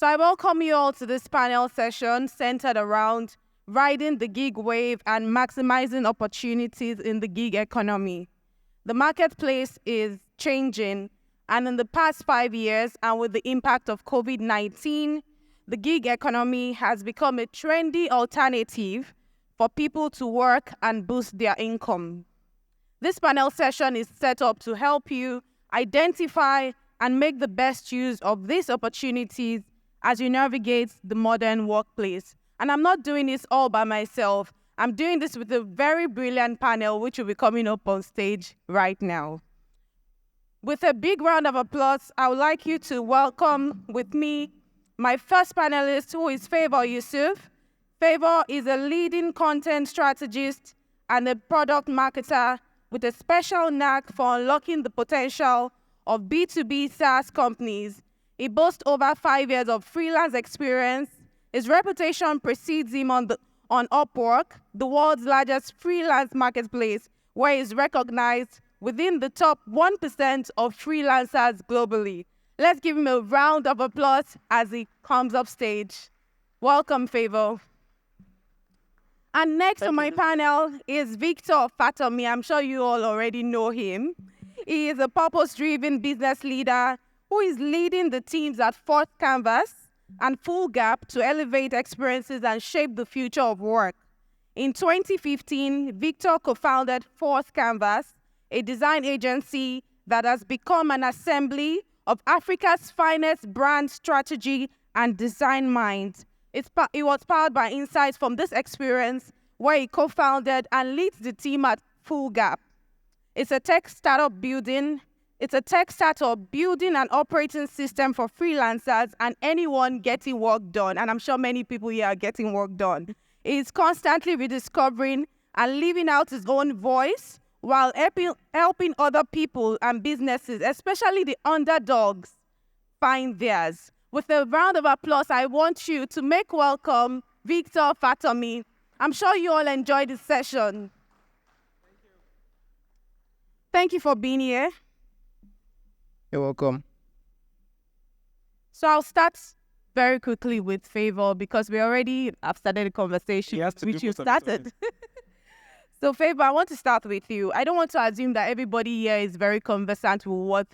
So I welcome you all to this panel session centered around riding the gig wave and maximizing opportunities in the gig economy. The marketplace is changing, and in the past 5 years, and with the impact of COVID-19, the gig economy has become a trendy alternative for people to work and boost their income. This panel session is set up to help you identify and make the best use of these opportunities as you navigate the modern workplace. And I'm not doing this all by myself. I'm doing this with a very brilliant panel, which will be coming up on stage right now. With a big round of applause, I would like you to welcome with me my first panelist, who is Favor Yusuf. Favor is a leading content strategist and a product marketer with a special knack for unlocking the potential of B2B SaaS companies. He boasts over 5 years of freelance experience. His reputation precedes him on Upwork, the world's largest freelance marketplace, where he is recognized within the top 1% of freelancers globally. Let's give him a round of applause as he comes up stage. Welcome, Favor. And next on my panel is Victor Fatomi. I'm sure you all already know him. He is a purpose-driven business leader who is leading the teams at Fourth Canvas and Full Gap to elevate experiences and shape the future of work. In 2015, Victor co-founded Fourth Canvas, a design agency that has become an assembly of Africa's finest brand strategy and design minds. It was powered by insights from this experience, where he co-founded and leads the team at Full Gap. It's a tech startup building an operating system for freelancers and anyone getting work done. And I'm sure many people here are getting work done. He's constantly rediscovering and living out his own voice while helping other people and businesses, especially the underdogs, find theirs. With a round of applause, I want you to make welcome Victor Fatomi. I'm sure you all enjoyed this session. Thank you for being here. You're welcome. So I'll start very quickly with Favor because we already have started a conversation which you started. So Favor, I want to start with you. I don't want to assume that everybody here is very conversant with what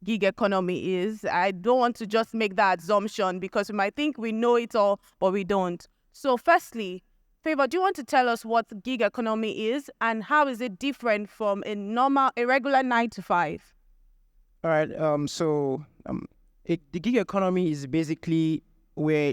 gig economy is. I don't want to just make that assumption because we might think we know it all, but we don't. So firstly, Favor, do you want to tell us what gig economy is and how is it different from a regular 9 to 5? All right. The gig economy is basically where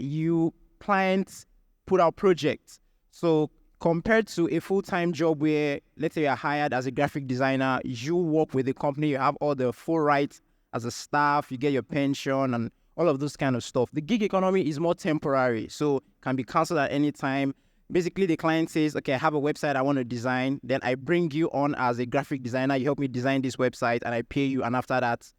clients put out projects. So compared to a full-time job where, let's say, you're hired as a graphic designer, you work with the company, you have all the full rights as a staff, you get your pension and all of those kind of stuff. The gig economy is more temporary, so can be canceled at any time. Basically, the client says, okay, I have a website I want to design. Then I bring you on as a graphic designer. You help me design this website and I pay you. And after that,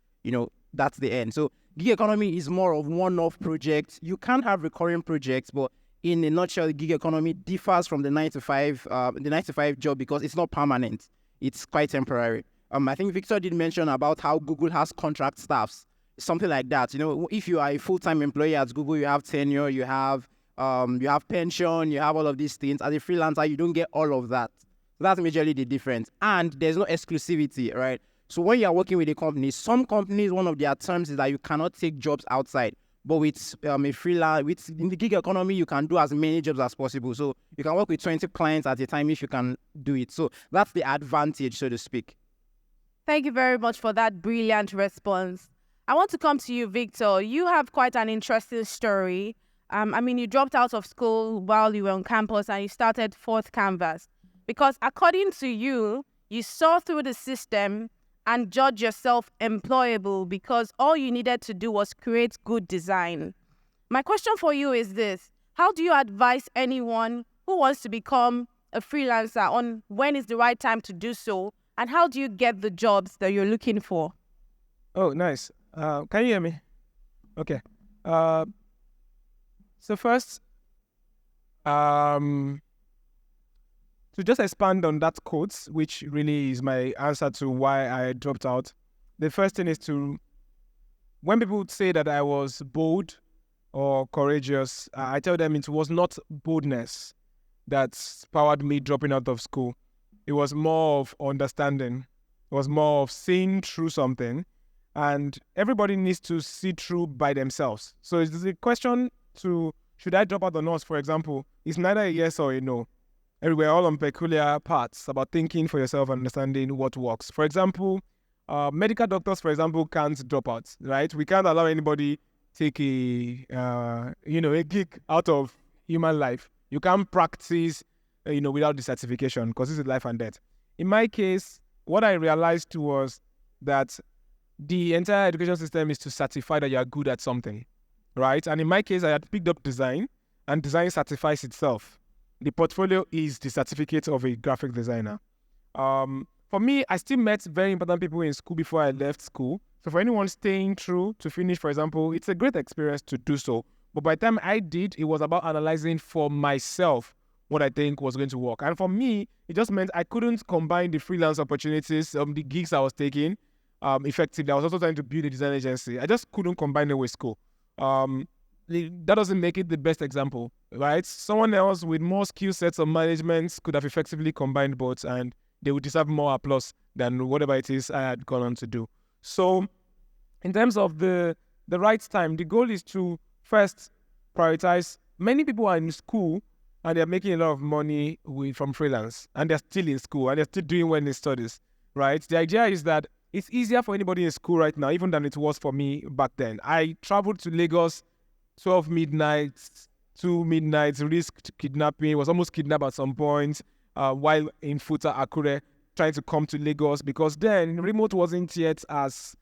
that's the end. So gig economy is more of one-off projects. You can have recurring projects, but in a nutshell, the gig economy differs from the 9 to 5 job because it's not permanent. It's quite temporary. I think Victor did mention about how Google has contract staffs, something like that. If you are a full-time employee at Google, you have tenure, you have pension, you have all of these things. As a freelancer, you don't get all of that. So that's majorly the difference. And there's no exclusivity, right? So when you are working with a company, some companies, one of their terms is that you cannot take jobs outside. But with in the gig economy, you can do as many jobs as possible. So you can work with 20 clients at a time if you can do it. So that's the advantage, so to speak. Thank you very much for that brilliant response. I want to come to you, Victor. You have quite an interesting story. You dropped out of school while you were on campus and you started Fourth Canvas. Because according to you, you saw through the system and judged yourself employable because all you needed to do was create good design. My question for you is this. How do you advise anyone who wants to become a freelancer on when is the right time to do so? And how do you get the jobs that you're looking for? Oh, nice. Can you hear me? Okay. So first, to just expand on that quote, which really is my answer to why I dropped out. The first thing is when people say that I was bold or courageous, I tell them it was not boldness that powered me dropping out of school. It was more of understanding. It was more of seeing through something. And everybody needs to see through by themselves. So it's the question to, should I drop out or not, for example, it's neither a yes or a no. And we're all on peculiar parts about thinking for yourself and understanding what works. For example, medical doctors, for example, can't drop out, right? We can't allow anybody take a gig out of human life. You can't practice, without the certification, because this is life and death. In my case, what I realized was that the entire education system is to certify that you are good at something, right? And in my case, I had picked up design, and design certifies itself. The portfolio is the certificate of a graphic designer. For me, I still met very important people in school before I left school. So for anyone staying through to finish, for example, it's a great experience to do so. But by the time I did, it was about analyzing for myself what I think was going to work. And for me, it just meant I couldn't combine the freelance opportunities, the gigs I was taking effectively. I was also trying to build a design agency. I just couldn't combine it with school. That doesn't make it the best example, right? Someone else with more skill sets of management could have effectively combined both, and they would deserve more applause than whatever it is I had gone on to do. So in terms of the right time, the goal is to first prioritize. Many people are in school and they're making a lot of money from freelance, and they're still in school and they're still doing well in their studies, right? The idea is that it's easier for anybody in school right now, even than it was for me back then. I traveled to Lagos 12 midnights, 2 midnights, risked kidnapping, was almost kidnapped at some point while in Futa, Akure, trying to come to Lagos, because then remote wasn't yet as,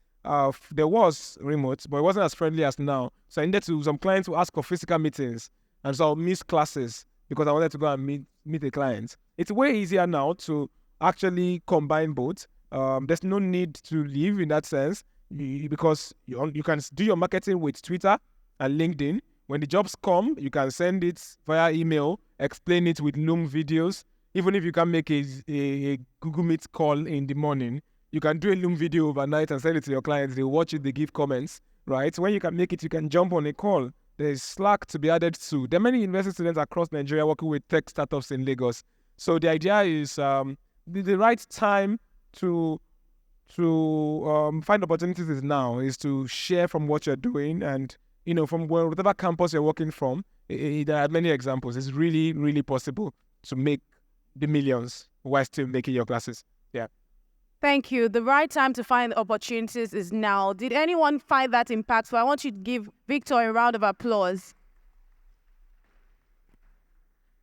there was remote, but it wasn't as friendly as now. So I needed some clients to ask for physical meetings, and so I missed classes because I wanted to go and meet a client. It's way easier now to actually combine both. There's no need to leave in that sense, because you can do your marketing with Twitter and LinkedIn. When the jobs come, you can send it via email, explain it with Loom videos. Even if you can make a Google Meet call in the morning, you can do a Loom video overnight and send it to your clients. They watch it, they give comments, right? When you can make it, you can jump on a call. There's Slack to be added to. There are many university students across Nigeria working with tech startups in Lagos. So the idea is the right time to find opportunities is now, is to share from what you're doing, and from whatever campus you're working from. There are many examples. It's really, really possible to make the millions while still making your classes. Yeah. Thank you. The right time to find opportunities is now. Did anyone find that impactful? I want you to give Victor a round of applause.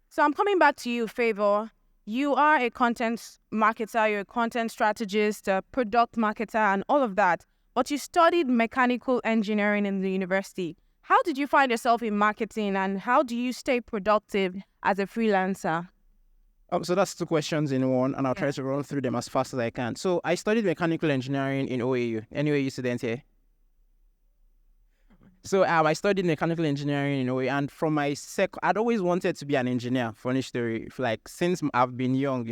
So I'm coming back to you, Favor. You are a content marketer, you're a content strategist, a product marketer, and all of that. But you studied mechanical engineering in the university. How did you find yourself in marketing, and how do you stay productive as a freelancer? So that's two questions in one, and I'll try to run through them as fast as I can. So I studied mechanical engineering in OAU. Any OAU student here? So I studied mechanical engineering in OAU, and from my I'd always wanted to be an engineer. Funny story, since I've been young,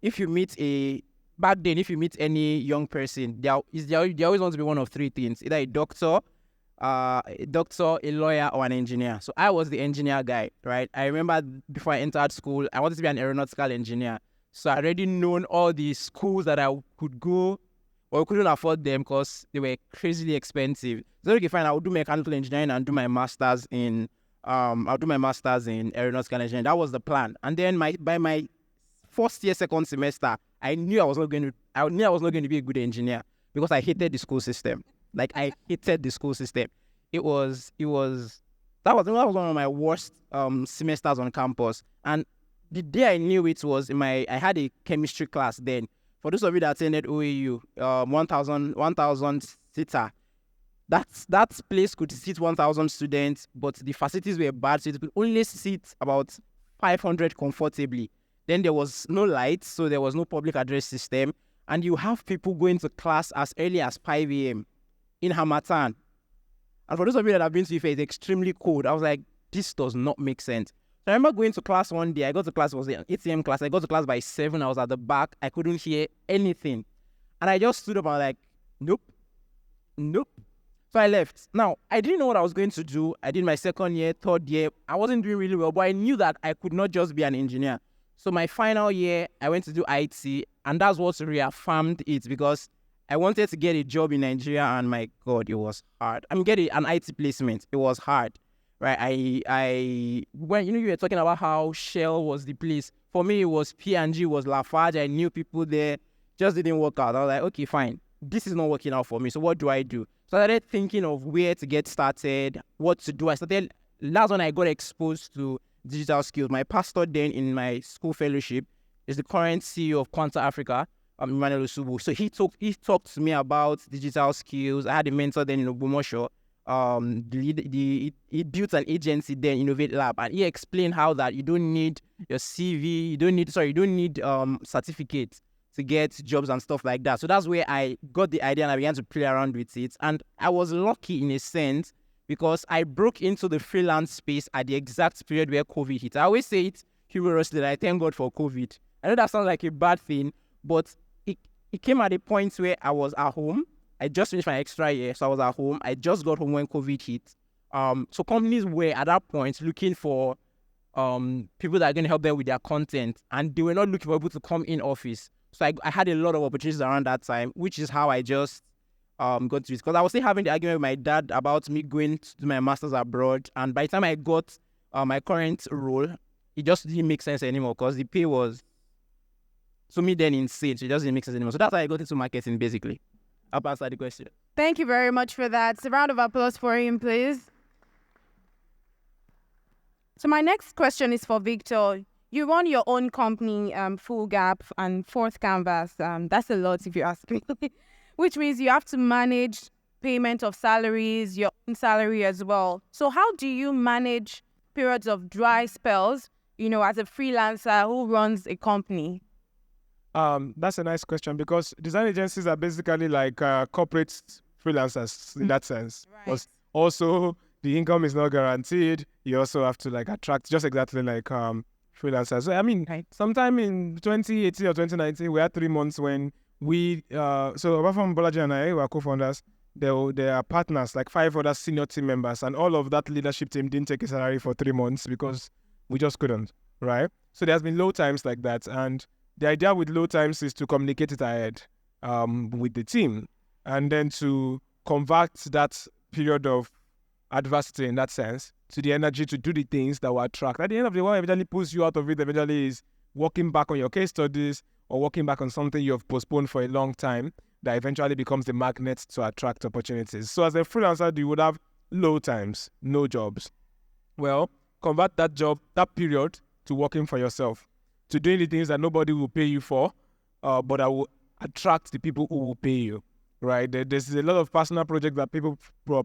if you meet any young person, they always want to be one of three things: either a doctor, a lawyer, or an engineer. So I was the engineer guy, right? I remember before I entered school, I wanted to be an aeronautical engineer. So I already known all the schools that I could go, or couldn't afford them because they were crazily expensive. So okay, fine, I would do mechanical engineering and do my masters in aeronautical engineering. That was the plan. And then by my first year, second semester, I knew I was not going to be a good engineer, because I hated the school system. I hated the school system. That was one of my worst semesters on campus. And the day I knew it was I had a chemistry class then. For those of you that attended OAU, 1,000 seater, that place could seat 1,000 students, but the facilities were bad, so it could only seat about 500 comfortably. Then there was no lights, so there was no public address system, and you have people going to class as early as 5 a.m. in Hamatan. And for those of you that have been to Ife, it's extremely cold. I was like, this does not make sense. So I remember going to class one day. I got to class, it was an 8 a.m. class. I got to class by 7. I was at the back. I couldn't hear anything. And I just stood up and I was like, nope. So I left. Now, I didn't know what I was going to do. I did my second year, third year. I wasn't doing really well, but I knew that I could not just be an engineer. So my final year, I went to do IT, and that's what reaffirmed it, because I wanted to get a job in Nigeria, and my God, it was hard. I mean, an IT placement. It was hard, right? When you were talking about how Shell was the place. For me, it was P&G, was Lafarge. I knew people there. Just didn't work out. I was like, okay, fine. This is not working out for me. So what do I do? So I started thinking of where to get started, what to do. That's when I got exposed to digital skills. My pastor then in my school fellowship is the current CEO of Quanta Africa, Emmanuel Usubu. So he talked to me about digital skills. I had a mentor then in Ogbomoso. He built an agency then, Innovate Lab, and he explained how that you don't need your CV, you don't need certificates to get jobs and stuff like that. So that's where I got the idea and I began to play around with it. And I was lucky in a sense because I broke into the freelance space at the exact period where COVID hit. I always say it humorously that I thank God for COVID. I know that sounds like a bad thing, but it came at a point where I was at home. I just finished my extra year, so I was at home. I just got home when COVID hit. So companies were at that point looking for people that are going to help them with their content, and they were not looking for people to come in office. So I had a lot of opportunities around that time, which is how I just got to it. Because I was still having the argument with my dad about me going to do my master's abroad. And by the time I got my current role, it just didn't make sense anymore because the pay was, to me, then insane. So it doesn't make sense anymore. So that's how I got into marketing, basically. I'll answer the question. Thank you very much for that. So a round of applause for him, please. So my next question is for Victor. You run your own company, Full Gap and Fourth Canvas. That's a lot if you ask me. Which means you have to manage payment of salaries, your own salary as well. So how do you manage periods of dry spells, as a freelancer who runs a company? That's a nice question because design agencies are basically like corporate freelancers in that sense. Right. Because also the income is not guaranteed. You also have to attract just exactly like freelancers. So, I mean, sometime in 2018 or 2019, we had 3 months when we, so apart from Bolaji and I, who are co-founders, there are partners, like 5 other senior team members, and all of that leadership team didn't take a salary for 3 months because we just couldn't, right? So there's been low times like that, and the idea with low times is to communicate it ahead with the team, and then to convert that period of adversity in that sense to the energy to do the things that will attract. At the end of the day, what eventually pulls you out of it eventually is working back on your case studies or working back on something you've postponed for a long time that eventually becomes the magnet to attract opportunities. So as a freelancer, you would have low times, no jobs. Well, convert that period to working for yourself, to doing the things that nobody will pay you for, but that will attract the people who will pay you, right? There's a lot of personal projects that people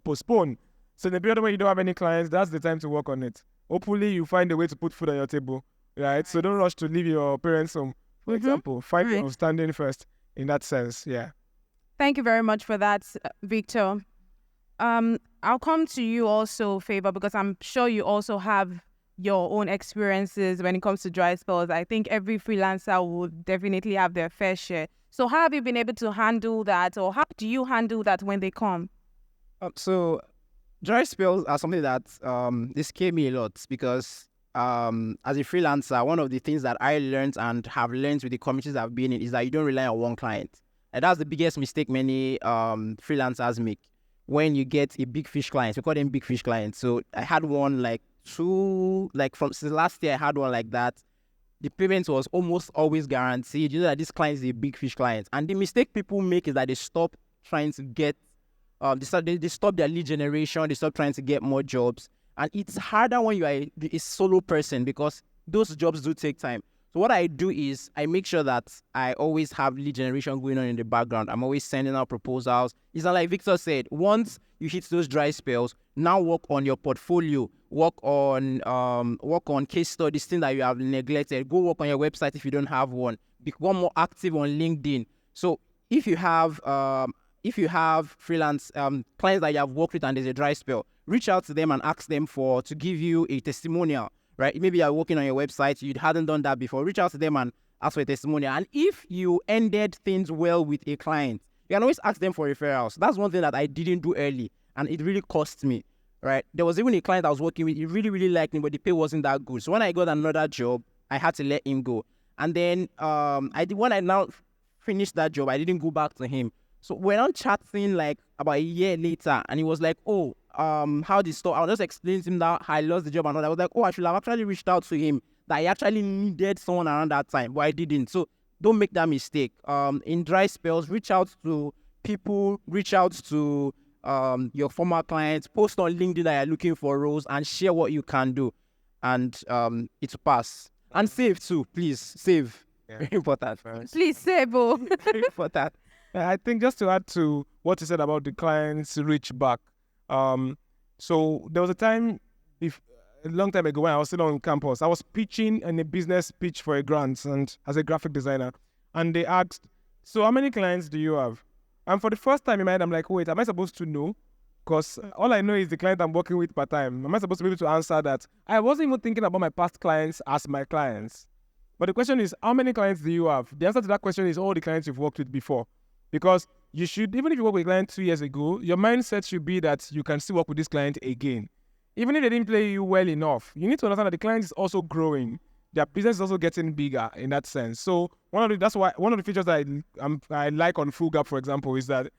postpone. So in the period when you don't have any clients, that's the time to work on it. Hopefully you find a way to put food on your table, right? So don't rush to leave your parents home, for example. Find your standing first in that sense, yeah. Thank you very much for that, Victor. I'll come to you also, Favor, because I'm sure you also have your own experiences when it comes to dry spells. I think every freelancer would definitely have their fair share. So how have you been able to handle that, or how do you handle that when they come? So dry spells are something that they scare me a lot because as a freelancer, one of the things that I learned and have learned with the communities I've been in is that you don't rely on one client. And that's the biggest mistake many freelancers make. When you get a big fish client, we call them big fish clients. So I had one since last year I had one like that. The payment was almost always guaranteed. You know that this client is a big fish client. And the mistake people make is that they stop trying to get they stop their lead generation, they stop trying to get more jobs. And it's harder when you are a solo person because those jobs do take time. So what I do is I make sure that I always have lead generation going on in the background. I'm always sending out proposals. It's not like Victor said, once you hit those dry spells, now work on your portfolio, work on case studies, things that you have neglected. Go work on your website if you don't have one. Become more active on LinkedIn. So if you have freelance clients that you have worked with and there's a dry spell, reach out to them and ask them to give you a testimonial, right? Maybe you're working on your website, you hadn't done that before. Reach out to them and ask for a testimonial. And if you ended things well with a client, you can always ask them for referrals. That's one thing that I didn't do early. and it really cost me, right? There was even a client I was working with, he really, really liked me, but the pay wasn't that good. So when I got another job, I had to let him go. And then when I now finished that job, I didn't go back to him. So we're on chatting like about a year later, and he was like, oh, how the store, I was just explaining to him that I lost the job and all that. I was like, oh, I should have actually reached out to him, that I actually needed someone around that time, but I didn't. So don't make that mistake. In dry spells, reach out to people, reach out to your former clients, post on LinkedIn that you're looking for roles, and share what you can do, and it's pass. And save too, please, save. Yeah. Very important. Please save. Oh. Very important. I think just to add to what you said about the clients reach back. So there was a time, a long time ago, when I was still on campus, I was pitching in a business pitch for a grant, and as a graphic designer, and they asked, so how many clients do you have? And for the first time in my head, I'm like, wait, am I supposed to know? Because all I know is the client I'm working with part time. Am I supposed to be able to answer that? I wasn't even thinking about my past clients as my clients. But the question is, how many clients do you have? The answer to that question is all the clients you've worked with before. Because you should, even if you work with a client 2 years ago, your mindset should be that you can still work with this client again. Even if they didn't play you well enough, you need to understand that the client is also growing. Their business is also getting bigger in that sense. So that's why one of the features that I like on Full Gap, for example, is that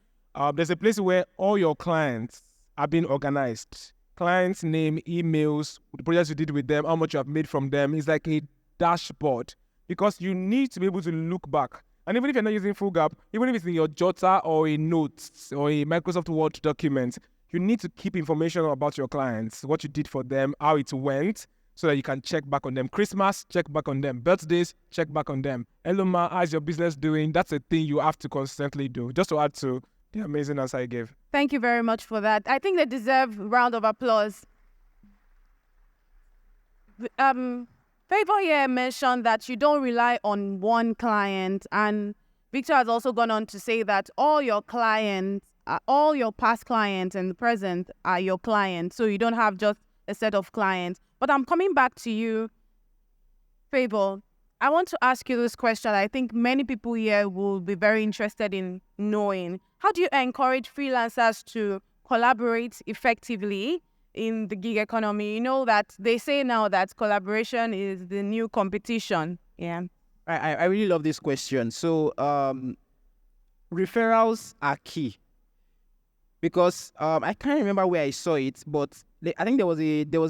there's a place where all your clients are being organized. Clients' name, emails, the projects you did with them, how much you have made from them. It's like a dashboard, because you need to be able to look back. And even if you're not using Full Gap, even if it's in your Jota or a Notes or a Microsoft Word document, you need to keep information about your clients, what you did for them, how it went, so that you can check back on them. Christmas, check back on them. Birthdays, check back on them. Hello, ma, how's your business doing? That's a thing you have to constantly do. Just to add to the amazing answer I gave. Thank you very much for that. I think they deserve a round of applause. Favor here mentioned that you don't rely on one client, and Victor has also gone on to say that all your clients, all your past clients and the present are your clients, so you don't have just a set of clients. But I'm coming back to you, Favor. I want to ask you this question. I think many people here will be very interested in knowing. How do you encourage freelancers to collaborate effectively in the gig economy? You know that they say now that collaboration is the new competition. Yeah. I really love this question. So referrals are key, because I can't remember where I saw it, but I think there was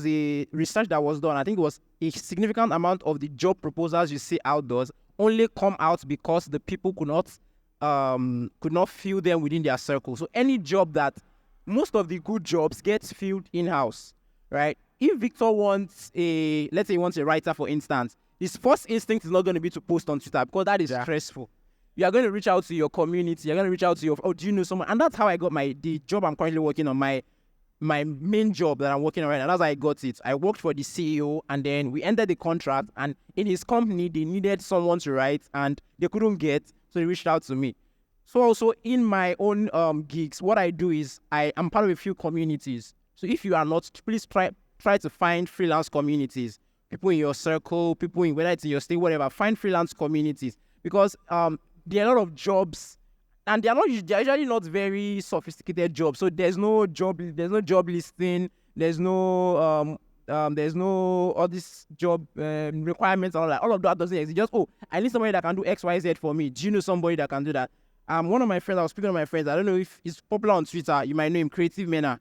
a research that was done. I think it was a significant amount of the job proposals you see outdoors only come out because the people could not fill them within their circle. So any job that, most of the good jobs gets filled in-house, right? If Victor wants let's say he wants a writer, for instance, his first instinct is not going to be to post on Twitter, because that is stressful. You are going to reach out to your community. You're going to reach out to do you know someone? And that's how I got the job I'm currently working on, my main job that I'm working on right now. That's how I got it. I worked for the CEO, and then we ended the contract, and in his company, they needed someone to write, and they couldn't get, so they reached out to me. So also in my own gigs, what I do is I'm part of a few communities. So if you are not, please try to find freelance communities. People in your circle, people in, whether it's in your state, whatever, find freelance communities, because there are a lot of jobs, and they're usually not very sophisticated jobs. So there's no job listing, there's no all this job requirements and all that. All of that doesn't exist. Just, I need somebody that can do X, Y, Z for me. Do you know somebody that can do that? One of my friends, I was speaking to my friends, I don't know if he's popular on Twitter, you might know him, Creative Mena.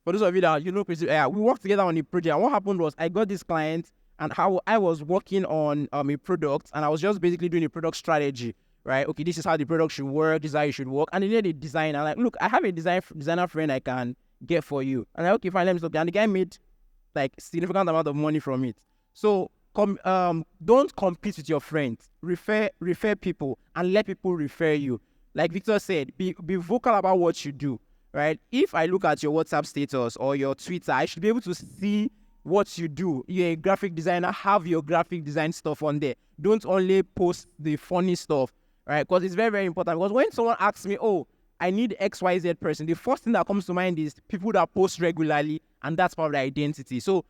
For those of you that you know Creative, we worked together on a project, and what happened was I got this client, and how I was working on a product, and I was just basically doing a product strategy, right? Okay, this is how the product should work, this is how it should work, and they needed a design. I'm like, look, I have a designer friend I can get for you. And I'm like, okay, fine, let me stop there. And the guy made like significant amount of money from it. So don't compete with your friends. Refer people, and let people refer you. Like Victor said, be vocal about what you do, right? If I look at your WhatsApp status or your Twitter, I should be able to see what you do. You're a graphic designer, have your graphic design stuff on there. Don't only post the funny stuff, right? Because it's very, very important. Because when someone asks me, I need XYZ person, the first thing that comes to mind is people that post regularly, and that's part of their identity. So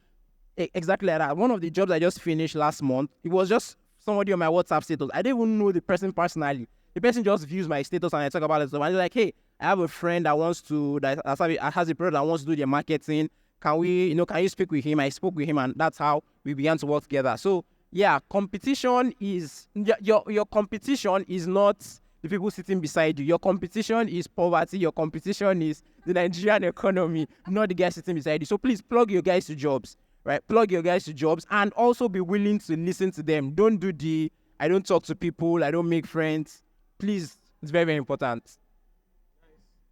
exactly like that. One of the jobs I just finished last month, it was just somebody on my WhatsApp status. I didn't even know the person personally. The person just views my status and I talk about it. So I'm like, hey, I have a friend that wants to, that has a product that wants to do their marketing. Can you speak with him? I spoke with him, and that's how we began to work together. So yeah, competition is, your competition is not the people sitting beside you. Your competition is poverty. Your competition is the Nigerian economy, not the guys sitting beside you. So please plug your guys to jobs, right? Plug your guys to jobs, and also be willing to listen to them. Don't do the, I don't talk to people, I don't make friends. Please, it's very, very important.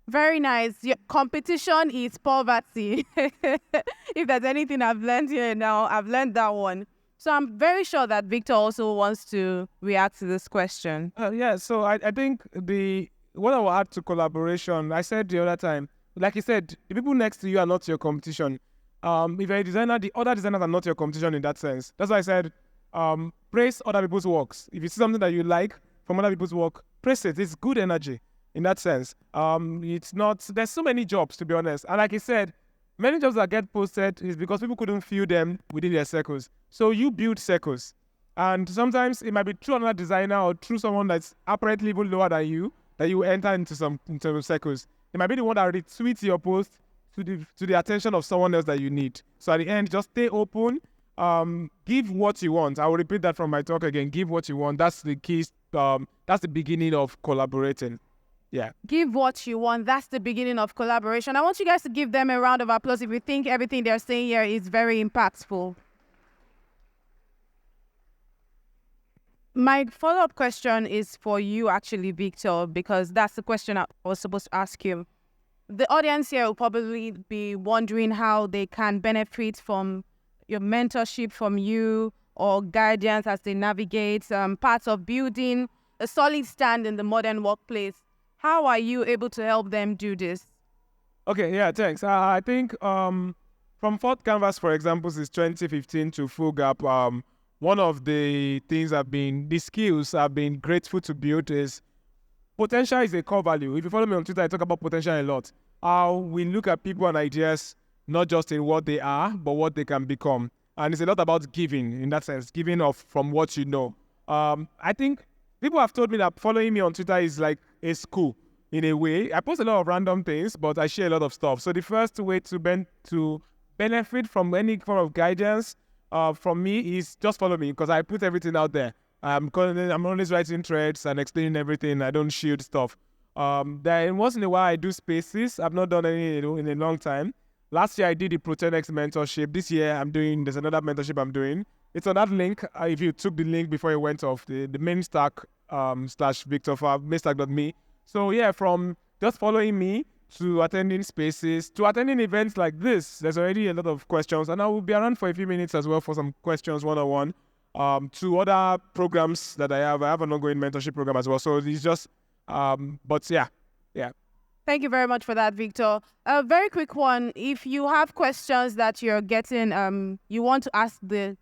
Very nice. Yeah, competition is poverty. If there's anything I've learned here now, I've learned that one. So I'm very sure that Victor also wants to react to this question. Yeah, so I think what I will add to collaboration, I said the other time, like you said, the people next to you are not your competition. If you're a designer, the other designers are not your competition in that sense. That's why I said, praise other people's works. If you see something that you like from other people's work, praise it. It's good energy in that sense. It's not, there's so many jobs, to be honest. And like I said, many jobs that get posted is because people couldn't fill them within their circles. So you build circles. And sometimes it might be through another designer or through someone that's apparently even lower than you that you enter into some circles. It might be the one that retweets your post to the attention of someone else that you need. So at the end, just stay open. Give what you want. I will repeat that from my talk again. Give what you want. That's the key. That's the beginning of collaborating. Yeah. Give what you want. That's the beginning of collaboration. I want you guys to give them a round of applause if you think everything they're saying here is very impactful. My follow-up question is for you, actually, Victor, because that's the question I was supposed to ask you. The audience here will probably be wondering how they can benefit from your mentorship from you or guidance as they navigate parts of building a solid stand in the modern workplace. How are you able to help them do this? Okay, yeah, thanks. I think from Fourth Canvas, for example, since 2015 to Full Gap, one of the skills I've been grateful to build is potential is a core value. If you follow me on Twitter, I talk about potential a lot. How we look at people and ideas, not just in what they are, but what they can become. And it's a lot about giving, in that sense, giving off from what you know. I think people have told me that following me on Twitter is like a school, in a way. I post a lot of random things, but I share a lot of stuff. So the first way to benefit from any form of guidance from me is just follow me, because I put everything out there. I'm always writing threads and explaining everything. I don't shield stuff. Then once in a while I do spaces. I've not done any in a long time. Last year I did the ProTenX mentorship. This year there's another mentorship I'm doing. It's on that link. If you took the link before it went off, the main stack /Victor mainstack.me. So yeah, from just following me to attending spaces, to attending events like this, there's already a lot of questions, and I will be around for a few minutes as well for some questions one-on-one. To other programs that I have an ongoing mentorship program as well. So it's just, but yeah. Thank you very much for that, Victor. A very quick one. If you have questions that you're getting, you want to ask the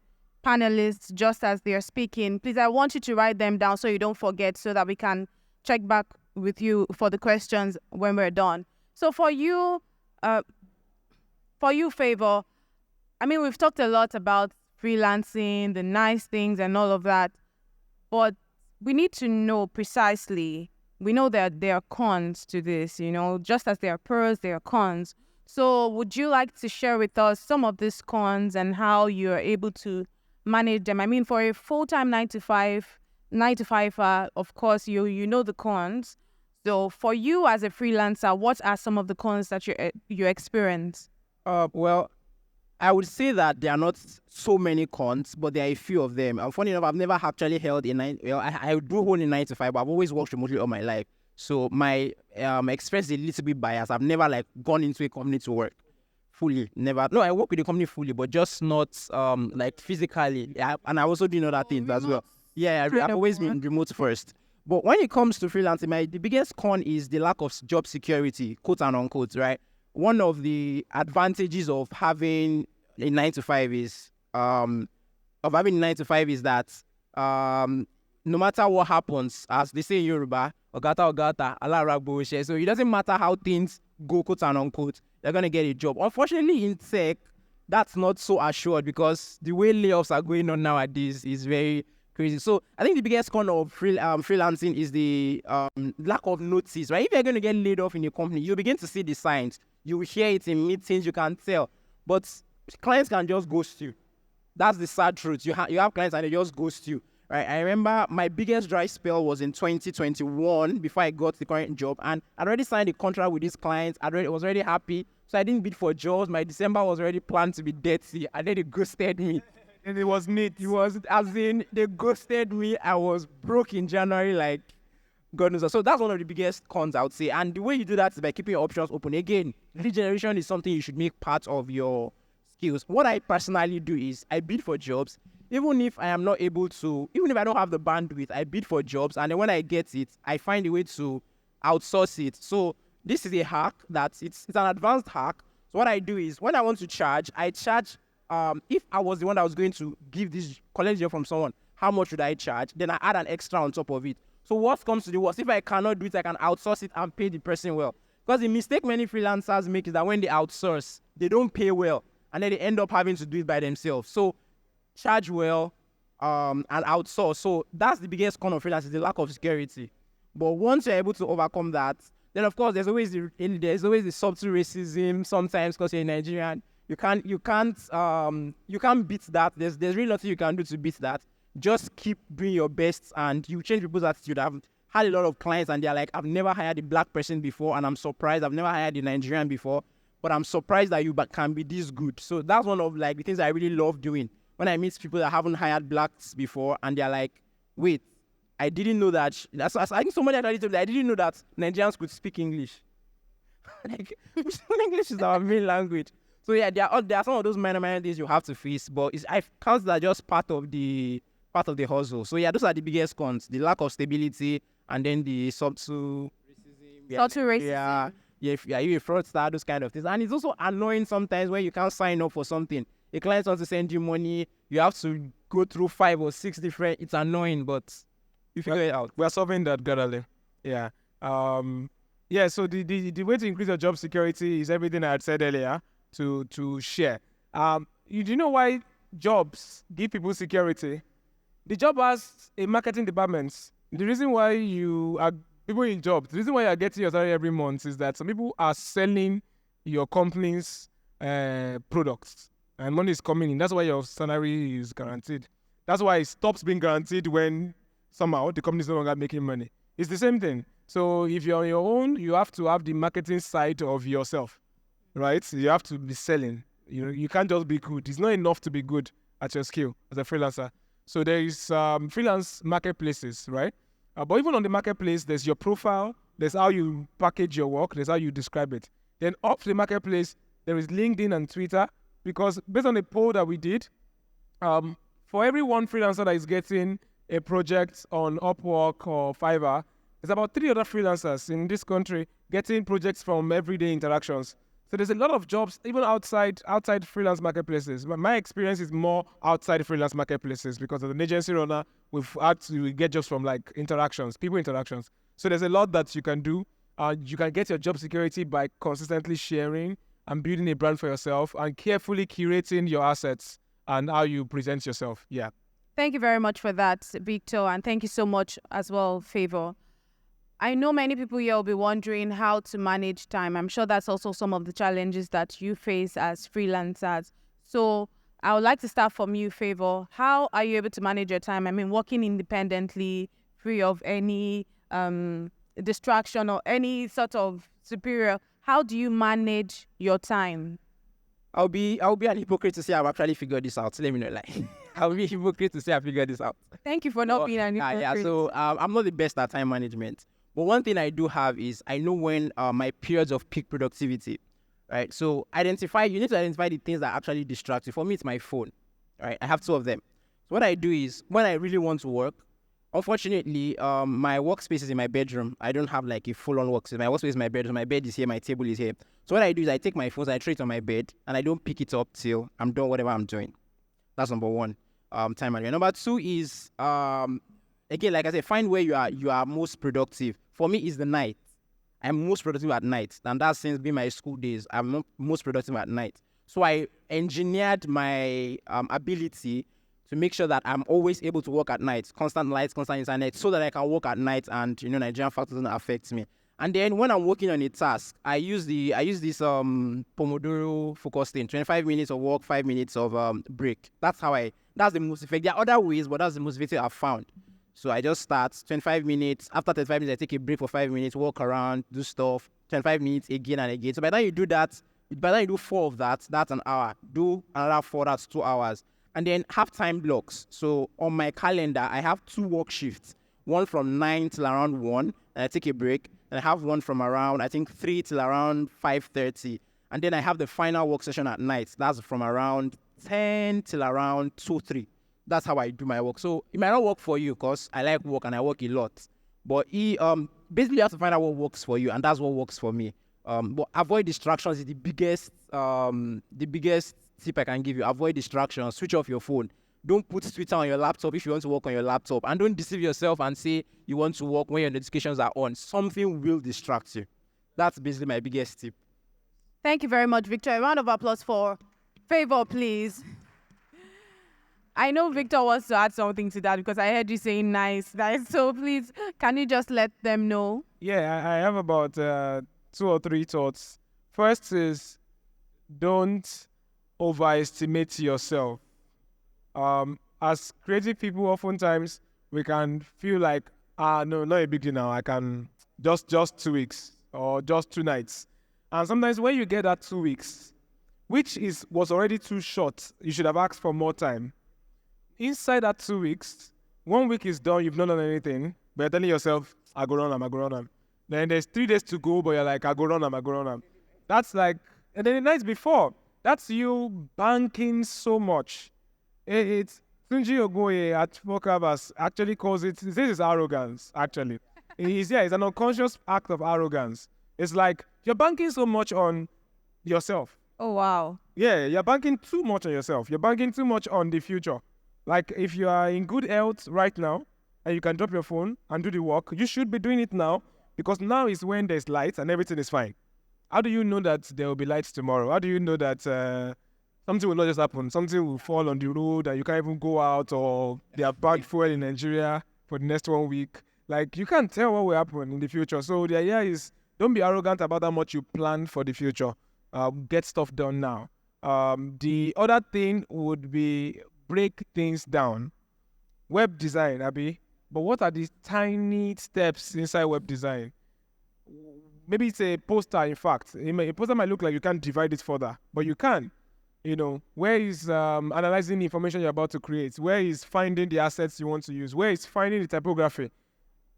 panelists just as they're speaking, please, I want you to write them down so you don't forget, so that we can check back with you for the questions when we're done. So for you, Favor, I mean, we've talked a lot about freelancing, the nice things and all of that, but we need to know precisely. We know that there are cons to this, just as there are pros, there are cons. So would you like to share with us some of these cons and how you're able to manage them? I mean, for a full-time 9 to 5, of course, you know the cons. So for you as a freelancer, what are some of the cons that you experience? Well, I would say that there are not so many cons, but there are a few of them. Funny enough, I've never actually held I do hold a 9 to 5, but I've always worked remotely all my life. So my experience is a little bit biased. I've never gone into a company to work fully. Never. No, I work with the company fully, but just not physically. Yeah, and I also do other things as well. Yeah, I've always been remote first. But when it comes to freelancing, the biggest con is the lack of job security, quote and unquote, right? One of the advantages of having a 9 to 5 is that no matter what happens, as they say in Yoruba, ogata, alaragbo. So it doesn't matter how things go, quote and unquote, they're gonna get a job. Unfortunately, in tech, that's not so assured, because the way layoffs are going on nowadays is very, crazy. So I think the biggest con of freelancing is the lack of notice, right? If you're going to get laid off in a company, you begin to see the signs. You will hear it in meetings, you can tell. But clients can just ghost you. That's the sad truth. You have clients and they just ghost you. Right? I remember my biggest dry spell was in 2021 before I got the current job. And I'd already signed a contract with these clients. I was already happy. So I didn't bid for jobs. My December was already planned to be dirty. And then they ghosted me. And it was neat. It was, as in, they ghosted me. I was broke in January, like, God knows. So that's one of the biggest cons, I would say. And the way you do that is by keeping your options open. Again, lead generation is something you should make part of your skills. What I personally do is I bid for jobs. Even if I am not able to, even if I don't have the bandwidth, I bid for jobs. And then when I get it, I find a way to outsource it. So this is a hack it's an advanced hack. So what I do is when I want to charge, I charge. If I was the one that was going to collect job from someone, how much would I charge? Then I add an extra on top of it. So what comes to the worst? If I cannot do it, I can outsource it and pay the person well. Because the mistake many freelancers make is that when they outsource, they don't pay well. And then they end up having to do it by themselves. So charge well and outsource. So that's the biggest con of freelance, is the lack of security. But once you're able to overcome that, then of course there's always the subtle racism sometimes because you're Nigerian. You can't beat that. There's really nothing you can do to beat that. Just keep doing your best and you change people's attitude. I've had a lot of clients and they're like, I've never hired a black person before and I'm surprised. I've never hired a Nigerian before, but I'm surprised that you can be this good. So that's one of like the things I really love doing. When I meet people that haven't hired blacks before and they're like, wait, I didn't know that. I think somebody actually told me, I didn't know that Nigerians could speak English. Like, English is our main language. So yeah, there are some of those minor things you have to face, but I count that just part of the hustle. So yeah, those are the biggest cons: the lack of stability, and then the subtle racism. Yeah, if you're a fraudster, those kind of things. And it's also annoying sometimes when you can't sign up for something. A client wants to send you money, you have to go through 5 or 6 different. It's annoying, but you figure it out. We're solving that gradually. Yeah. Yeah. So the way to increase your job security is everything I had said earlier. To share. You do know why jobs give people security? The job has a marketing department. The reason why you are people in jobs, the reason why you are getting your salary every month is that some people are selling your company's products and money is coming in. That's why your salary is guaranteed. That's why it stops being guaranteed when somehow the company is no longer making money. It's the same thing. So if you're on your own, you have to have the marketing side of yourself. Right? You have to be selling. You can't just be good. It's not enough to be good at your skill as a freelancer. So there is freelance marketplaces, right? But even on the marketplace, there's your profile, there's how you package your work, there's how you describe it. Then up to the marketplace, there is LinkedIn and Twitter, because based on a poll that we did, for every one freelancer that is getting a project on Upwork or Fiverr, there's about 3 other freelancers in this country getting projects from everyday interactions. So there's a lot of jobs, even outside freelance marketplaces. My experience is more outside freelance marketplaces because as an agency runner, we've had to get jobs from like people interactions. So there's a lot that you can do. You can get your job security by consistently sharing and building a brand for yourself and carefully curating your assets and how you present yourself. Yeah. Thank you very much for that, Victor. And thank you so much as well, Favor. I know many people here will be wondering how to manage time. I'm sure that's also some of the challenges that you face as freelancers. So I would like to start from you, Favor. How are you able to manage your time? I mean, working independently, free of any distraction or any sort of superior. How do you manage your time? I'll be an hypocrite to say I've actually figured this out. So let me not lie. I'll be a hypocrite to say I figured this out. Thank you for not being an hypocrite. Yeah. So I'm not the best at time management. But one thing I do have is I know when my periods of peak productivity, right? So you need to identify the things that actually distract you. For me, it's my phone, right? I have 2 of them. So what I do is when I really want to work, unfortunately, my workspace is in my bedroom. I don't have like a full-on workspace. My workspace is my bedroom. My bed is here. My table is here. So what I do is I take my phone, I throw it on my bed, and I don't pick it up till I'm done whatever I'm doing. That's number 1, time management. Number 2 is, again, like I said, find where you are most productive. For me, it's the night. I'm most productive at night. And that's since being my school days. I'm most productive at night. So I engineered my ability to make sure that I'm always able to work at night, constant lights, constant internet, so that I can work at night and Nigerian factor doesn't affect me. And then when I'm working on a task, I use this Pomodoro focus thing, 25 minutes of work, 5 minutes of break. That's the most effective. There are other ways, but that's the most effective I've found. So I just start 25 minutes. After 25 minutes, I take a break for 5 minutes, walk around, do stuff. 25 minutes again and again. So by the time you do that, by the time you do 4 of that, that's an hour. Do another 4, that's 2 hours. And then have time blocks. So on my calendar, I have 2 work shifts. One from 9 till around 1, and I take a break. And I have one from around, I think, 3 till around 5:30. And then I have the final work session at night. That's from around 10 till around 2, 3. That's how I do my work. So it might not work for you because I like work and I work a lot. But basically you have to find out what works for you, and that's what works for me. But avoid distractions is the biggest tip I can give you. Avoid distractions. Switch off your phone. Don't put Twitter on your laptop if you want to work on your laptop. And don't deceive yourself and say you want to work when your notifications are on. Something will distract you. That's basically my biggest tip. Thank you very much, Victor. A round of applause for Favor, please. I know Victor wants to add something to that because I heard you saying nice. So please, can you just let them know? Yeah, I have about 2 or 3 thoughts. First is, don't overestimate yourself. As creative people, oftentimes we can feel like, no, not a big deal now. I can just 2 weeks or just 2 nights. And sometimes when you get that 2 weeks, which was already too short, you should have asked for more time. Inside that 2 weeks, 1 week is done, you've not done anything, but you're telling yourself, I go on. Then there's 3 days to go, but you're like, I go on. That's like, and then the night before, that's you banking so much. It's Tunji Ogoye at Focabas actually calls it, this is arrogance, actually. It's an unconscious act of arrogance. It's like, you're banking so much on yourself. Oh, wow. Yeah, you're banking too much on yourself. You're banking too much on the future. Like, if you are in good health right now, and you can drop your phone and do the work, you should be doing it now, because now is when there's light and everything is fine. How do you know that there will be lights tomorrow? How do you know that something will not just happen? Something will fall on the road and you can't even go out, or they have bad fuel in Nigeria for the next 1 week. Like, you can't tell what will happen in the future. So the idea is, don't be arrogant about how much you plan for the future. Get stuff done now. The other thing would be break things down. Web design, Abi. But what are the tiny steps inside web design? Maybe it's a poster, in fact. A poster might look like you can't divide it further, but you can. Where is analyzing the information you're about to create? Where is finding the assets you want to use? Where is finding the typography?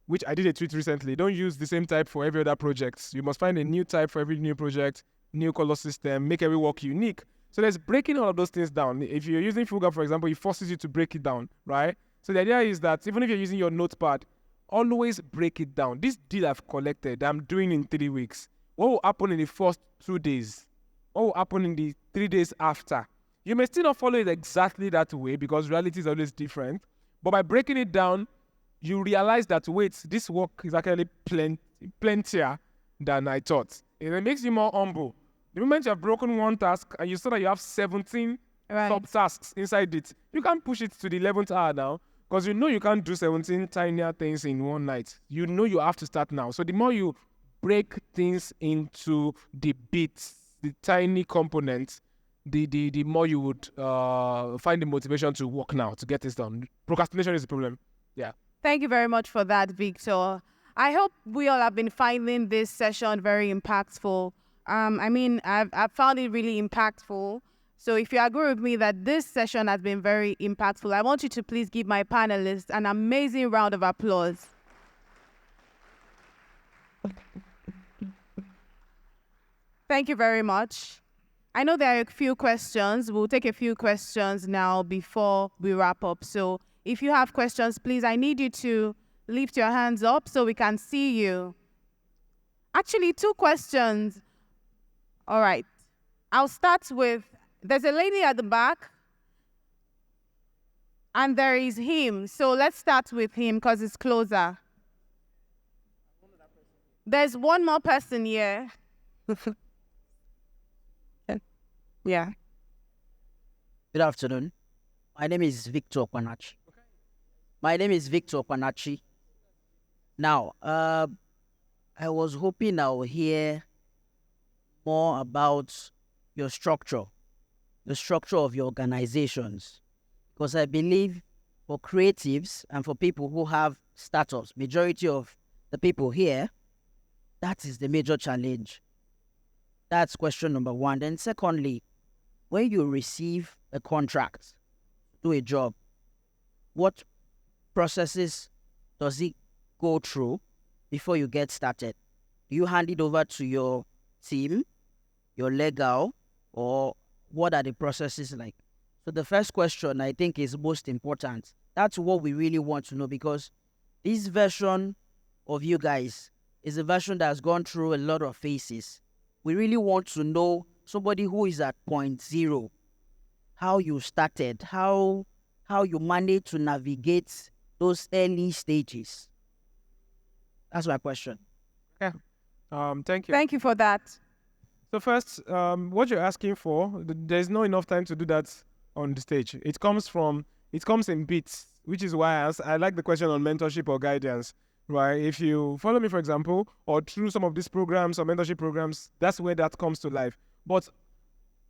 Which I did a tweet recently. Don't use the same type for every other project. You must find a new type for every new project, new color system, make every work unique. So there's breaking all of those things down. If you're using Fuga, for example, it forces you to break it down, right? So the idea is that even if you're using your notepad, always break it down. This deal I've collected, I'm doing in 3 weeks. What will happen in the first 2 days? What will happen in the 3 days after? You may still not follow it exactly that way because reality is always different. But by breaking it down, you realize that, wait, this work is actually plentier than I thought. It makes you more humble. The moment you have broken one task and you saw that you have 17 sub-tasks inside it, you can't push it to the 11th hour now because you know you can't do 17 tinier things in one night. You know you have to start now. So the more you break things into the bits, the tiny components, the more you would find the motivation to work now, to get this done. Procrastination is the problem. Yeah. Thank you very much for that, Victor. I hope we all have been finding this session very impactful. I've found it really impactful. So if you agree with me that this session has been very impactful, I want you to please give my panelists an amazing round of applause. Thank you very much. I know there are a few questions. We'll take a few questions now before we wrap up. So if you have questions, please, I need you to lift your hands up so we can see you. Actually, 2 questions. All right. I'll start with, there's a lady at the back, and there is him. So let's start with him because it's closer. There's one more person here. Yeah. Good afternoon. My name is Victor Panachi. My name is Victor Panachi. Now, I was hoping I'll hear more about your structure, the structure of your organizations, because I believe for creatives and for people who have startups, majority of the people here, that is the major challenge. That's question number one. Then secondly, when you receive a contract, do a job, what processes does it go through before you get started? Do you hand it over to your team, your legal, or what are the processes like? So the first question I think is most important. That's what we really want to know, because this version of you guys is a version that has gone through a lot of phases. We really want to know somebody who is at point zero, how you started, how you managed to navigate those early stages. That's my question. Yeah. Thank you. Thank you for that. So first, what you're asking for, there's not enough time to do that on the stage. It comes in bits, which is why I like the question on mentorship or guidance, right? If you follow me, for example, or through some of these programs or mentorship programs, that's where that comes to life. But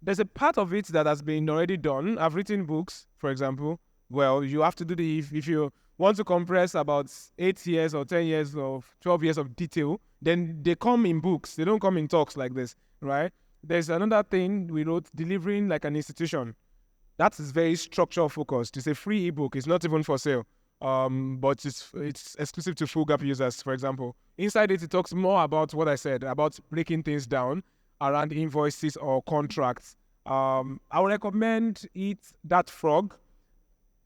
there's a part of it that has been already done. I've written books, for example. Well, you have to do if you want to compress about 8 years or 10 years or 12 years of detail, then they come in books. They don't come in talks like this, right? There's another thing we wrote, delivering like an institution. That is very structure focused. It's a free ebook. It's not even for sale. But it's exclusive to full gap users, for example. Inside it talks more about what I said, about breaking things down around invoices or contracts. I would recommend Eat That Frog.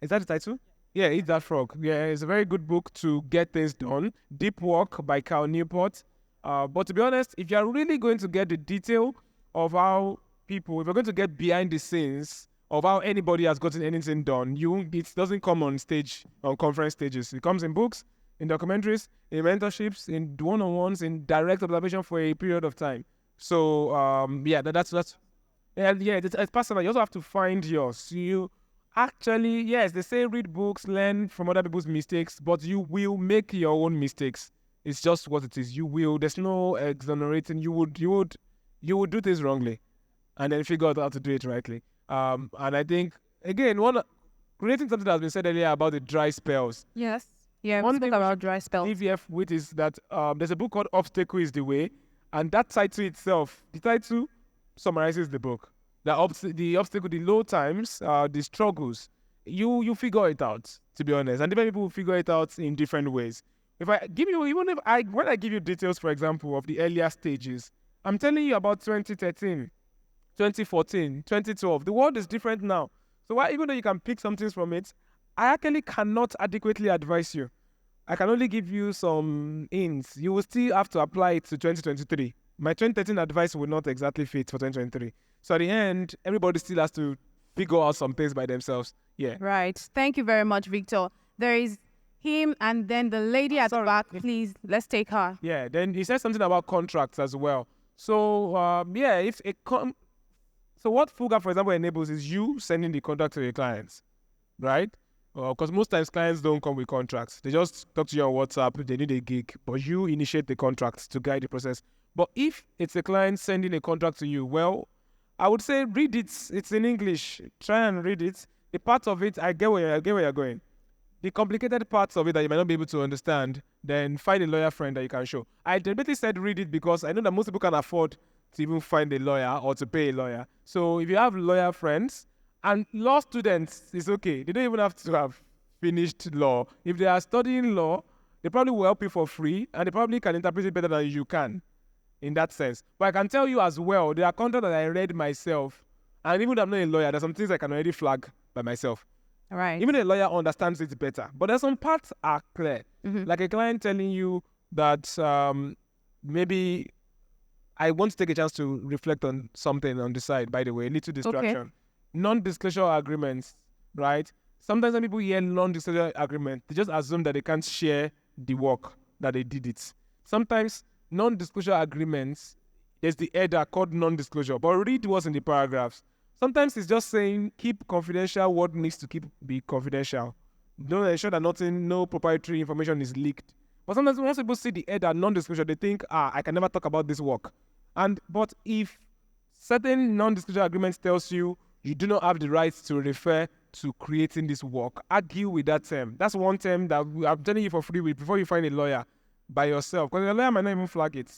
Is that the title? Yeah, Eat That Frog. Yeah, it's a very good book to get things done. Deep Work by Cal Newport. But to be honest, if you're really going to get the detail of how people, if you're going to get behind the scenes of how anybody has gotten anything done, it doesn't come on stage, on conference stages. It comes in books, in documentaries, in mentorships, in one-on-ones, in direct observation for a period of time. So, it's personal. You also have to find yours. You actually, yes, they say read books, learn from other people's mistakes, but you will make your own mistakes. It's just what it is. You will. There's no exonerating. You would do things wrongly, and then figure out how to do it rightly. And I think again, creating something that has been said earlier about the dry spells. Yes. Yeah, One we thing spoke about dry spells. EVF with is that there's a book called Obstacle is the Way, and that title itself, the title summarizes the book. The obstacle, the low times, the struggles, you figure it out, to be honest. And different people will figure it out in different ways. If I give you, when I give you details, for example, of the earlier stages, I'm telling you about 2013, 2014, 2012. The world is different now. So even though you can pick some things from it, I actually cannot adequately advise you. I can only give you some hints. You will still have to apply it to 2023. My 2013 advice will not exactly fit for 2023. So at the end, everybody still has to figure out some things by themselves. Yeah. Right. Thank you very much, Victor. There is him and then the lady at the back. Please, let's take her. Yeah. Then he said something about contracts as well. So so what Fuga, for example, enables is you sending the contract to your clients, right? Because most times clients don't come with contracts. They just talk to you on WhatsApp. They need a gig, but you initiate the contracts to guide the process. But if it's a client sending a contract to you, well, I would say read it. It's in English. Try and read it. The parts of it, I get where you're going. The complicated parts of it that you might not be able to understand, then find a lawyer friend that you can show. I deliberately said read it because I know that most people can afford to even find a lawyer or to pay a lawyer. So if you have lawyer friends, and law students, it's okay. They don't even have to have finished law. If they are studying law, they probably will help you for free, and they probably can interpret it better than you can in that sense. But I can tell you as well, there are contracts that I read myself, and even though I'm not a lawyer, there's some things I can already flag by myself. All right. Even a lawyer understands it better. But there's some parts are clear. Mm-hmm. Like a client telling you that maybe I want to take a chance to reflect on something on the side, by the way, a little distraction. Okay. Non-disclosure agreements, right? Sometimes when people hear non-disclosure agreement, they just assume that they can't share the work that they did it. Sometimes non-disclosure agreements, there's the header called non-disclosure, but read what's in the paragraphs. Sometimes it's just saying keep confidential what needs to be confidential. Don't ensure that no proprietary information is leaked. But sometimes when people see the header non-disclosure, they think, I can never talk about this work. But if certain non-disclosure agreements tells you you do not have the right to refer to creating this work, argue with that term. That's one term that I'm telling you for free with before you find a lawyer by yourself. Because a lawyer might not even flag it.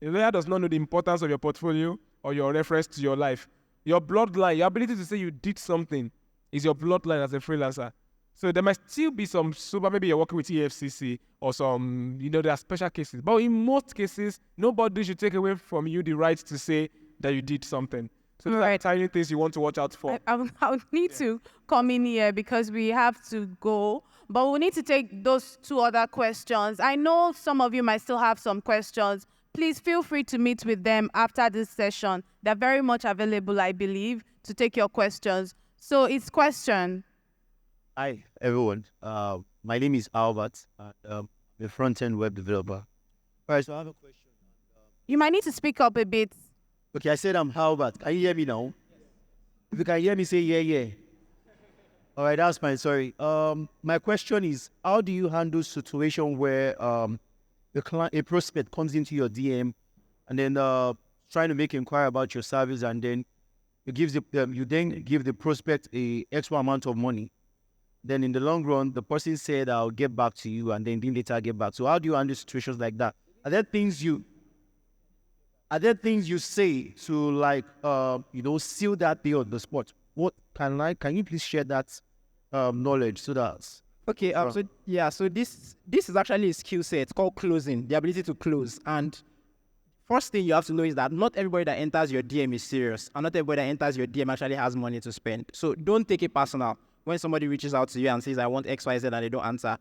A lawyer does not know the importance of your portfolio or your reference to your life. Your bloodline, your ability to say you did something is your bloodline as a freelancer. So there might still be some super, maybe you're working with EFCC or some, there are special cases. But in most cases, nobody should take away from you the right to say that you did something. So those are tiny things you want to watch out for. I need to come in here because we have to go. But we need to take those two other questions. I know some of you might still have some questions. Please feel free to meet with them after this session. They're very much available, I believe, to take your questions. So it's question. Hi, everyone. My name is Albert. I'm a front-end web developer. All right, so I have a question. You might need to speak up a bit. Okay, I said I'm Albert. Can you hear me now? If you can hear me, say yeah. All right, that's fine. Sorry. My question is, how do you handle situation where a prospect comes into your DM and then trying to make inquiry about your service, and then you then give the prospect a extra amount of money? Then in the long run, the person said, I'll get back to you, and then later get back. So how do you handle situations like that? Are there things you say to seal that deal on the spot? What can you please share that knowledge so that? Okay, so this is actually a skill set. It's called closing, the ability to close. And first thing you have to know is that not everybody that enters your DM is serious, and not everybody that enters your DM actually has money to spend. So don't take it personal. When somebody reaches out to you and says, I want XYZ, and they don't answer,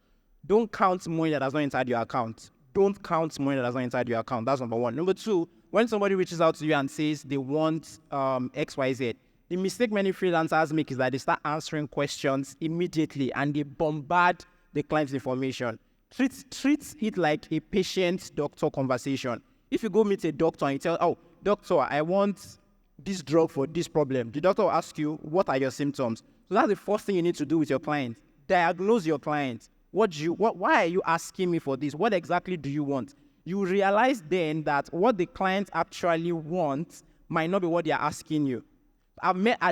don't count money that has not entered your account. Don't count money that has not entered your account. That's number one. Number two, when somebody reaches out to you and says they want XYZ, the mistake many freelancers make is that they start answering questions immediately and they bombard the client's information. Treat it like a patient-doctor conversation. If you go meet a doctor and you tell, doctor, I want this drug for this problem, the doctor will ask you, what are your symptoms? So that's the first thing you need to do with your client. Diagnose your client. Why are you asking me for this? What exactly do you want? You realize then that what the client actually wants might not be what they are asking you.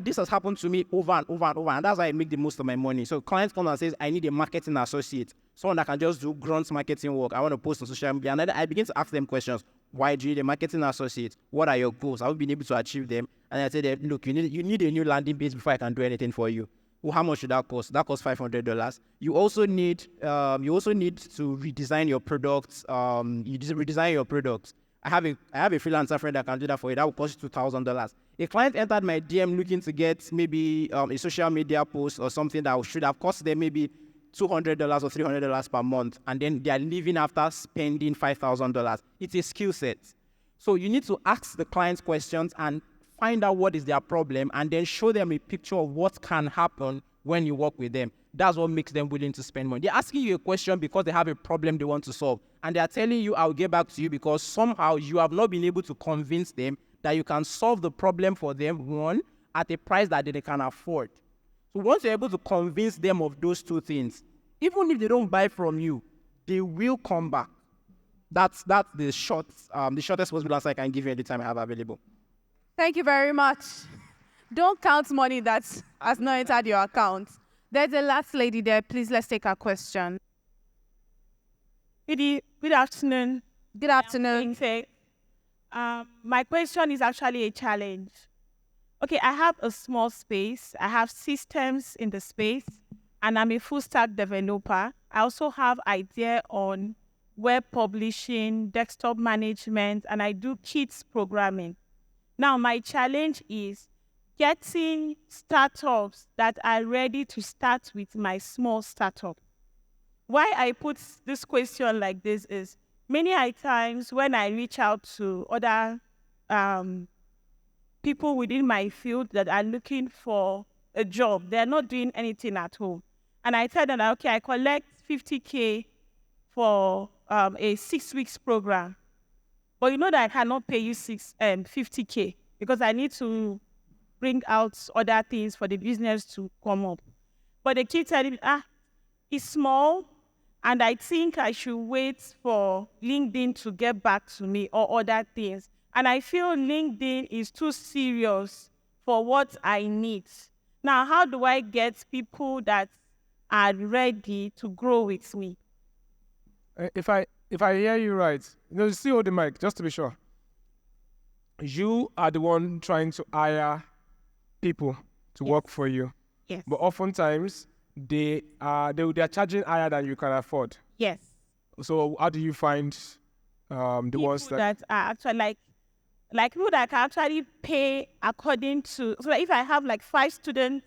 This has happened to me over and over and over, and that's why I make the most of my money. So clients come and says, I need a marketing associate, someone that can just do grunt marketing work. I want to post on social media. And then I begin to ask them questions. Why do you need a marketing associate? What are your goals? Have you been able to achieve them? And I say, look, you need a new landing page before I can do anything for you. Well, how much should that cost? That costs $500. You also need to redesign your products. Redesign your products. I have a freelancer friend that can do that for you. That will cost you $2,000. A client entered my DM looking to get maybe a social media post or something that should have cost them maybe $200 or $300 per month, and then they are leaving after spending $5,000. It's a skill set. So you need to ask the clients questions and find out what is their problem, and then show them a picture of what can happen when you work with them. That's what makes them willing to spend money. They're asking you a question because they have a problem they want to solve, and they're telling you, I'll get back to you, because somehow you have not been able to convince them that you can solve the problem for them, one, at a price that they can afford. So once you're able to convince them of those two things, even if they don't buy from you, they will come back. That's the shortest possible answer I can give you anytime I have available. Thank you very much. Don't count money that has not entered your account. There's a last lady there. Please, let's take her question. Good afternoon. Good afternoon. My question is actually a challenge. Okay, I have a small space. I have systems in the space, and I'm a full stack developer. I also have idea on web publishing, desktop management, and I do kids programming. Now, my challenge is getting startups that are ready to start with my small startup. Why I put this question like this is, many times when I reach out to other people within my field that are looking for a job, they're not doing anything at home. And I tell them that, okay, I collect $50K for a 6 weeks program. But you know that I cannot pay you $50K because I need to bring out other things for the business to come up. But they keep telling me, it's small, and I think I should wait for LinkedIn to get back to me or other things. And I feel LinkedIn is too serious for what I need. Now, how do I get people that are ready to grow with me? If I hear you right, still hold the mic, just to be sure. You are the one trying to hire people to work for you. Yes. But oftentimes they are charging higher than you can afford. Yes. So how do you find the People ones that are actually like people that can actually pay according to, so if I have like 5 students,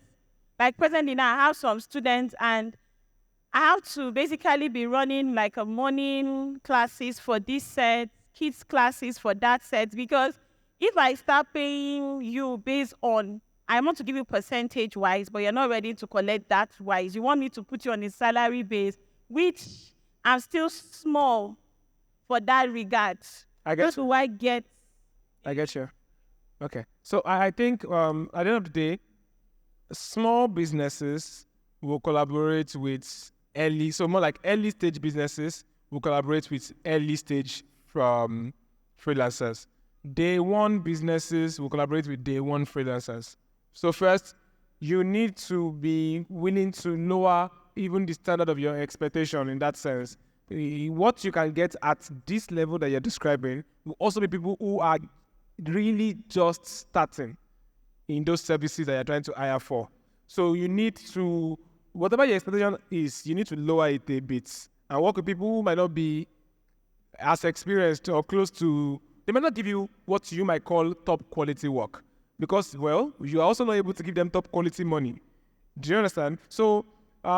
like presently now I have some students, and I have to basically be running like a morning classes for this set, kids classes for that set, because if I start paying you based on, I want to give you percentage wise, but you're not ready to collect that wise. You want me to put you on a salary base, which I'm still small for that regard. I get That's why I get you. Okay. So I think at the end of the day, small businesses will collaborate with more like early stage businesses will collaborate with early stage from freelancers. Day one businesses will collaborate with day one freelancers. So first, you need to be willing to lower even the standard of your expectation in that sense. What you can get at this level that you're describing will also be people who are really just starting in those services that you're trying to hire for. So you need to, whatever your expectation is, you need to lower it a bit and work with people who might not be as experienced or close to, they might not give you what you might call top quality work because, well, you are also not able to give them top quality money. Do you understand? So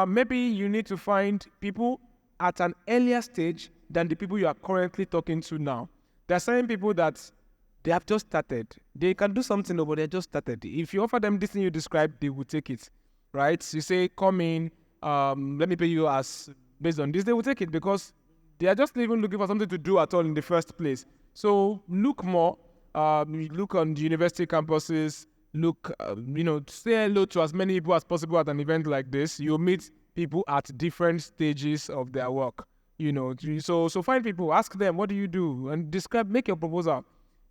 maybe you need to find people at an earlier stage than the people you are currently talking to now. There are certain people that they have just started. They can do something, but they just started. If you offer them this thing you described, they will take it, right? You say, come in, let me pay you as based on this. They will take it because they are just even looking for something to do at all in the first place. So look more. Look on the university campuses. Look, say hello to as many people as possible at an event like this. You'll meet people at different stages of their work. So find people, ask them, what do you do, and make your proposal.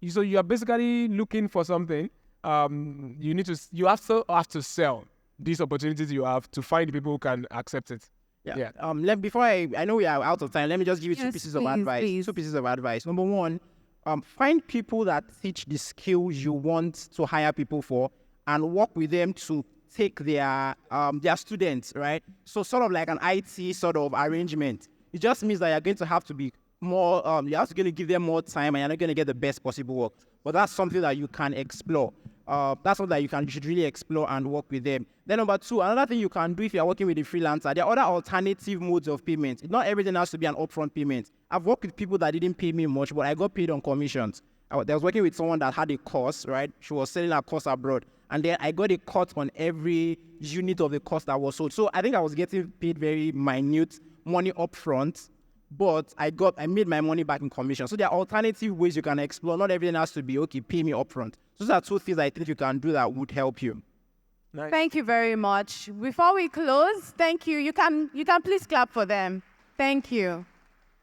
So you are basically looking for something. You also have to sell these opportunities you have to find people who can accept it. Yeah. Before I know we are out of time, let me just give you two pieces of advice. Please. 2 pieces of advice. Number one, find people that teach the skills you want to hire people for and work with them to take their students, right? So sort of like an IT sort of arrangement. It just means that you're going to have to be more, you're also going to give them more time and you're not going to get the best possible work. But that's something that you can explore. That's something that you should really explore and work with them. Then number 2, another thing you can do if you're working with a freelancer, there are other alternative modes of payment. Not everything has to be an upfront payment. I've worked with people that didn't pay me much, but I got paid on commissions. I was working with someone that had a course, right? She was selling her course abroad. And then I got a cut on every unit of the course that was sold. So I think I was getting paid very minute money upfront, but I made my money back in commission. So there are alternative ways you can explore. Not everything has to be, okay, pay me upfront. Those are 2 things I think you can do that would help you. Nice. Thank you very much. Before we close, thank you. You can please clap for them. Thank you.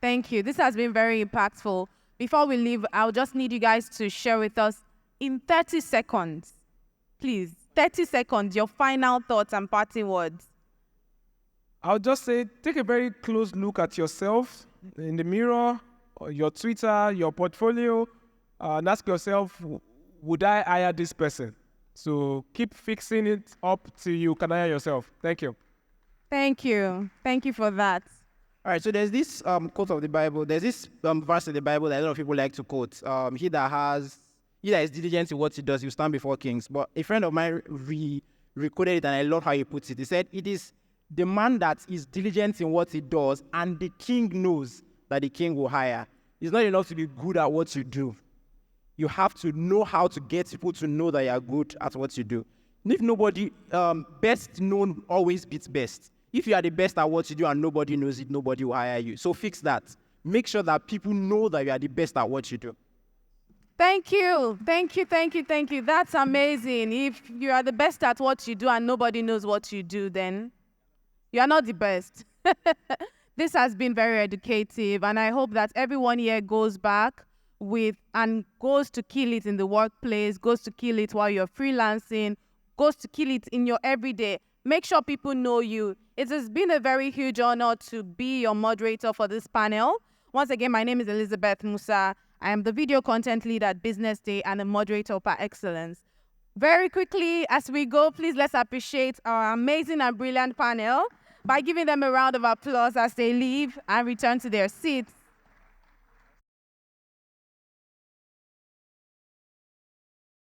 Thank you. This has been very impactful. Before we leave, I'll just need you guys to share with us in 30 seconds. Please, 30 seconds, your final thoughts and parting words. I'll just say, take a very close look at yourself in the mirror, or your Twitter, your portfolio, and ask yourself, would I hire this person? So keep fixing it up till you can hire yourself. Thank you. Thank you. Thank you for that. All right, so there's this quote of the Bible. There's this verse in the Bible that a lot of people like to quote. He that is diligent in what he does, he will stand before kings. But a friend of mine recorded it, and I love how he puts it. He said, it is the man that is diligent in what he does, and the king knows that the king will hire. It's not enough to be good at what you do. You have to know how to get people to know that you are good at what you do. And if nobody, best known always beats best. If you are the best at what you do and nobody knows it, nobody will hire you. So fix that. Make sure that people know that you are the best at what you do. Thank you. Thank you. Thank you. Thank you. That's amazing. If you are the best at what you do and nobody knows what you do, then you are not the best. This has been very educative, and I hope that everyone here goes back with and goes to kill it in the workplace, goes to kill it while you're freelancing, goes to kill it in your everyday. Make sure people know you. It has been a very huge honor to be your moderator for this panel. Once again, my name is Elizabeth Musa. I am the video content lead at Business Day and a moderator par excellence. Very quickly, as we go, please let's appreciate our amazing and brilliant panel by giving them a round of applause as they leave and return to their seats.